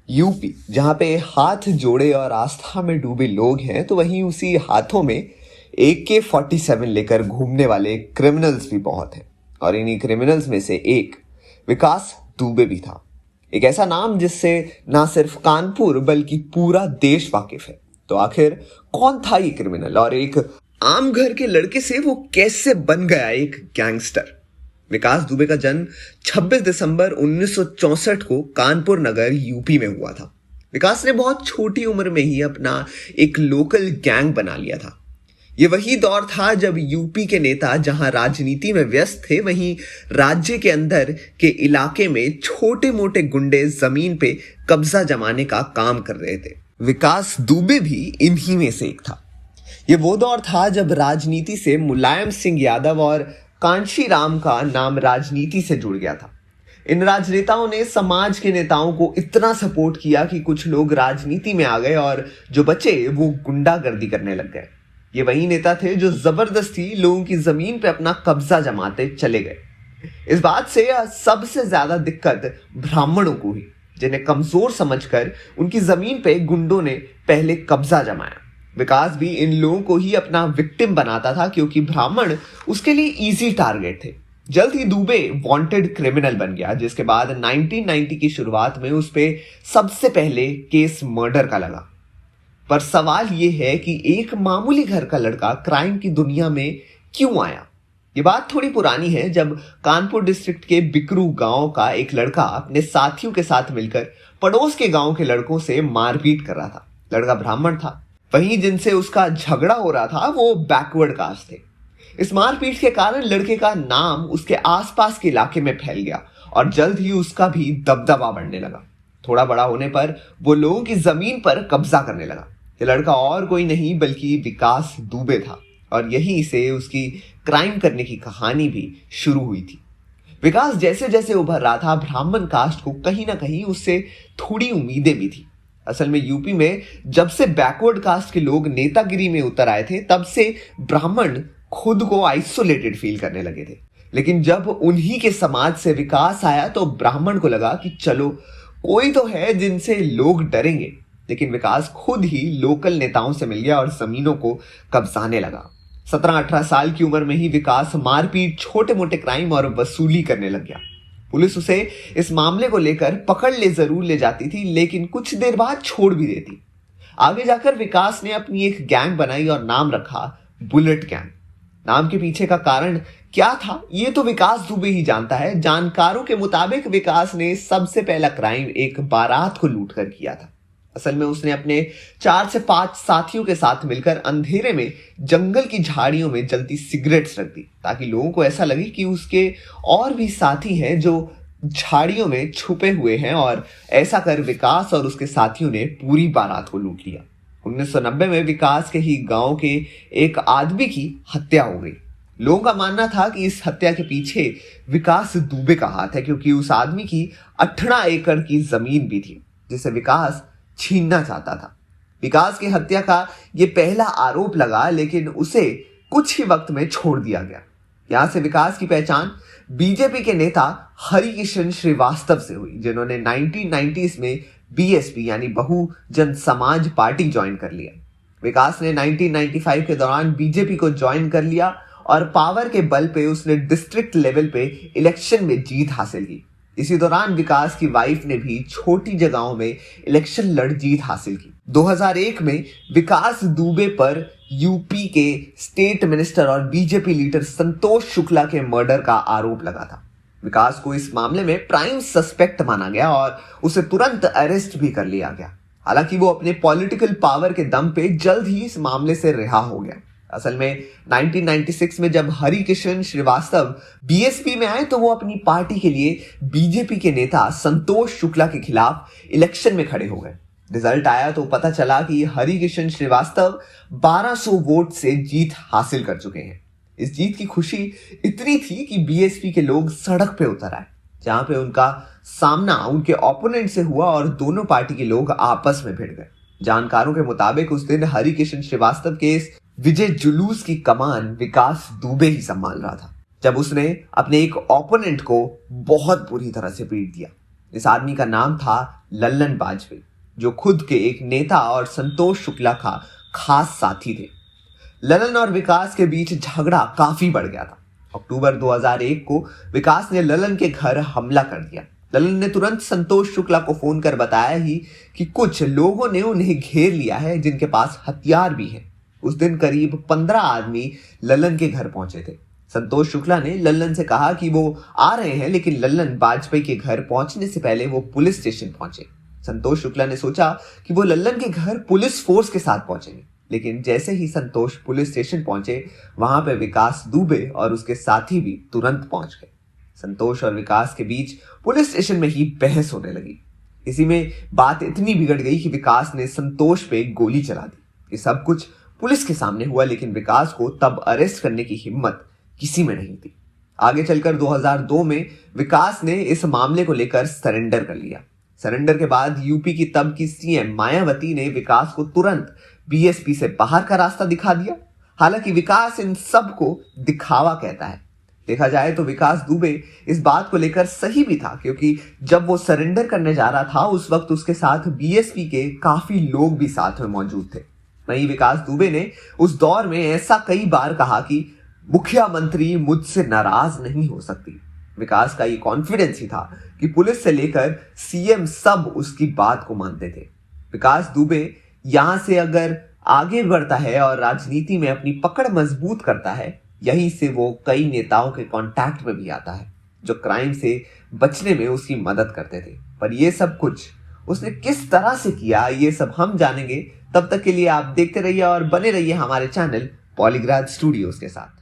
UP जहाँ पे हाथ जोड़े और आस्था में डूबे लोग हैं, तो वहीं उसी हाथों में AK-47 लेकर घूमने वाले क्रिमिनल्स भी बहुत हैं। और इन्हीं क्रिमिनल्स में से एक विकास दुबे भी था। एक ऐसा नाम जिससे ना सिर्फ कानपुर बल्कि पूरा देश वाकिफ है। तो आखिर कौन था ये क्रिमिनल और एक आम घर के लड़के से वो कैसे बन गया एक गैंगस्टर? विकास दुबे का जन्म 26 दिसंबर 1964 को कानपुर नगर यूपी में हुआ था। विकास ने बहुत छोटी उम्र में ही अपना एक लोकल गैंग बना लिया था। ये वही दौर था जब यूपी के नेता जहां राजनीति में व्यस्त थे, वहीं राज्य के अंदर के इलाके में छोटे मोटे गुंडे जमीन पे कब्जा जमाने का काम कर रहे थे। विकास दुबे भी इन्हीं में से एक था। ये वो दौर था जब राजनीति से मुलायम सिंह यादव और कांशी राम का नाम राजनीति से जुड़ गया था। इन राजनेताओं ने समाज के नेताओं को इतना सपोर्ट किया कि कुछ लोग राजनीति में आ गए और जो बचे वो गुंडागर्दी करने लग गए। ये वही नेता थे जो जबरदस्ती लोगों की जमीन पे अपना कब्जा जमाते चले गए। इस बात से सबसे ज्यादा दिक्कत ब्राह्मणों को हुई, जिन्हें कमजोर समझकर उनकी जमीन पे गुंडों ने पहले कब्जा जमाया। विकास भी इन लोगों को ही अपना विक्टिम बनाता था क्योंकि ब्राह्मण उसके लिए इजी टारगेट थे। जल्द ही दुबे वांटेड क्रिमिनल बन गया, जिसके बाद 1990 की शुरुआत में उस पे सबसे पहले केस मर्डर का लगा। पर सवाल यह है कि एक मामूली घर का लड़का क्राइम की दुनिया में क्यों आया? ये बात थोड़ी पुरानी है, जब कानपुर डिस्ट्रिक्ट के बिकरू गांव का एक लड़का अपने साथियों के साथ मिलकर पड़ोस के गांव के लड़कों से मारपीट कर रहा था। लड़का ब्राह्मण था, वहीं जिनसे उसका झगड़ा हो रहा था वो बैकवर्ड कास्ट थे। इस मारपीट के कारण लड़के का नाम उसके आसपास के इलाके में फैल गया और जल्द ही उसका भी दबदबा बढ़ने लगा। थोड़ा बड़ा होने पर वो लोगों की जमीन पर कब्जा करने लगा। ये लड़का और कोई नहीं बल्कि विकास दुबे था और यहीं से उसकी क्राइम करने की कहानी भी शुरू हुई थी। विकास जैसे जैसे उभर रहा था, ब्राह्मण कास्ट को कहीं ना कहीं उससे थोड़ी उम्मीदें भी थी। असल में यूपी में जब से बैकवर्ड कास्ट के लोग नेतागिरी में उतर आए थे, तब से ब्राह्मण खुद को आइसोलेटेड फील करने लगे थे। लेकिन जब उन्हीं के समाज से विकास आया तो ब्राह्मण को लगा कि चलो कोई तो है जिनसे लोग डरेंगे। लेकिन विकास खुद ही लोकल नेताओं से मिल गया और जमीनों को कब्जाने लगा। 17-18 साल की उम्र में ही विकास मारपीट, छोटे मोटे क्राइम और वसूली करने लग गया। पुलिस उसे इस मामले को लेकर पकड़ ले जरूर ले जाती थी, लेकिन कुछ देर बाद छोड़ भी देती। आगे जाकर विकास ने अपनी एक गैंग बनाई और नाम रखा बुलेट गैंग। नाम के पीछे का कारण क्या था ये तो विकास दुबे ही जानता है। जानकारों के मुताबिक विकास ने सबसे पहला क्राइम एक बारात को लूट कर किया था। असल में उसने अपने 4 से 5 साथियों के साथ मिलकर अंधेरे में जंगल की झाड़ियों में जलती सिगरेट्स रख दी, ताकि लोगों को ऐसा लगे कि उसके और भी साथी हैं जो झाड़ियों में छुपे हुए हैं। और ऐसा कर विकास और उसके साथियों ने पूरी बारात को लूट लिया। 1990 में विकास के ही गांव के एक आदमी की हत्या हो गई। लोगों का मानना था कि इस हत्या के पीछे विकास दुबे का हाथ है, क्योंकि उस आदमी की 18 एकड़ की जमीन भी थी जिसे विकास छीनना चाहता था। विकास की हत्या का यह पहला आरोप लगा, लेकिन उसे कुछ ही वक्त में छोड़ दिया गया। यहां से विकास की पहचान बीजेपी के नेता हरिकिशन श्रीवास्तव से हुई, जिन्होंने 1990s में बीएसपी यानी बहुजन समाज पार्टी ज्वाइन कर लिया। विकास ने 1995 के दौरान बीजेपी को ज्वाइन कर लिया और पावर के बल पे उसने डिस्ट्रिक्ट लेवल पे इलेक्शन में जीत हासिल की। इसी दौरान विकास की वाइफ ने भी छोटी जगहों में इलेक्शन लड़ जीत हासिल की। 2001 में विकास दुबे पर यूपी के स्टेट मिनिस्टर और बीजेपी लीडर संतोष शुक्ला के मर्डर का आरोप लगा था। विकास को इस मामले में प्राइम सस्पेक्ट माना गया और उसे तुरंत अरेस्ट भी कर लिया गया। हालांकि वो अपने पॉलिटिकल पावर के दम पे जल्द ही इस मामले से रिहा हो गया। असल में 1996 में जब हरिकिशन श्रीवास्तव बीएसपी में आए तो वो अपनी पार्टी के लिए बीजेपी के नेता संतोष शुक्ला के खिलाफ इलेक्शन में खड़े हो गए। रिजल्ट आया तो पता चला कि हरिकिशन श्रीवास्तव 1200 वोट से जीत हासिल कर चुके हैं। इस जीत की खुशी इतनी थी कि बीएसपी के लोग सड़क पे उतर आए, जहां पे उनका सामना उनके ओपोनेंट से हुआ और दोनों पार्टी के लोग आपस में भिड़ गए। जानकारों के मुताबिक उस दिन हरिकिशन श्रीवास्तव के इस विजय जुलूस की कमान विकास दुबे ही संभाल रहा था, जब उसने अपने एक ओपोनेंट को बहुत बुरी तरह से पीट दिया। इस आदमी का नाम था लल्लन बाजपेयी, जो खुद के एक नेता और संतोष शुक्ला का खास साथी थे। ललन और विकास के बीच झगड़ा काफी बढ़ गया था। अक्टूबर 2001 को विकास ने ललन के घर हमला कर दिया। ललन ने तुरंत संतोष शुक्ला को फोन कर बताया ही कि कुछ लोगों ने उन्हें घेर लिया है, जिनके पास हथियार भी हैं। उस दिन करीब 15 आदमी ललन के घर पहुंचे थे। संतोष शुक्ला ने ललन से कहा कि वो आ रहे हैं, लेकिन ललन बाजपेयी के घर पहुंचने से पहले वो पुलिस स्टेशन पहुंचे। संतोष शुक्ला ने सोचा कि वो ललन के घर पुलिस फोर्स के साथ पहुंचेंगे, लेकिन जैसे ही संतोष पुलिस स्टेशन पहुंचे, वहां पे विकास दुबे और उसके साथी भी तुरंत पहुंच गए। संतोष और विकास के बीच पुलिस स्टेशन में ही बहस होने लगी। इसी में बात इतनी बिगड़ गई कि विकास ने संतोष पे गोली चला दी। ये सब कुछ पुलिस के सामने हुआ, लेकिन विकास को तब अरेस्ट करने की हिम्मत किसी में नहीं थी। आगे चलकर 2002 में विकास ने इस मामले को लेकर सरेंडर कर लिया। सरेंडर के बाद यूपी की तब की सीएम मायावती ने विकास को तुरंत बीएसपी से बाहर का रास्ता दिखा दिया। हालांकि विकास इन सब को दिखावा कहता है। देखा जाए तो विकास दुबे इस बात को लेकर सही भी था, क्योंकि जब वो सरेंडर करने जा रहा था उस वक्त उसके साथ बीएसपी के काफी लोग भी साथ में मौजूद थे। वहीं विकास दुबे ने उस दौर में ऐसा कई बार कहा कि मुखिया मंत्री मुझसे नाराज नहीं हो सकती। विकास का ये कॉन्फिडेंस ही था कि पुलिस से लेकर सीएम सब उसकी बात को मानते थे। विकास दुबे यहां से अगर आगे बढ़ता है और राजनीति में अपनी पकड़ मजबूत करता है, यहीं से वो कई नेताओं के कांटेक्ट में भी आता है, जो क्राइम से बचने में उसकी मदद करते थे। पर ये सब कुछ उसने किस तरह से किया, ये सब हम जानेंगे। तब तक के लिए आप देखते रहिए और बने रहिए हमारे चैनल पॉलीग्राफ स्टूडियोज के साथ।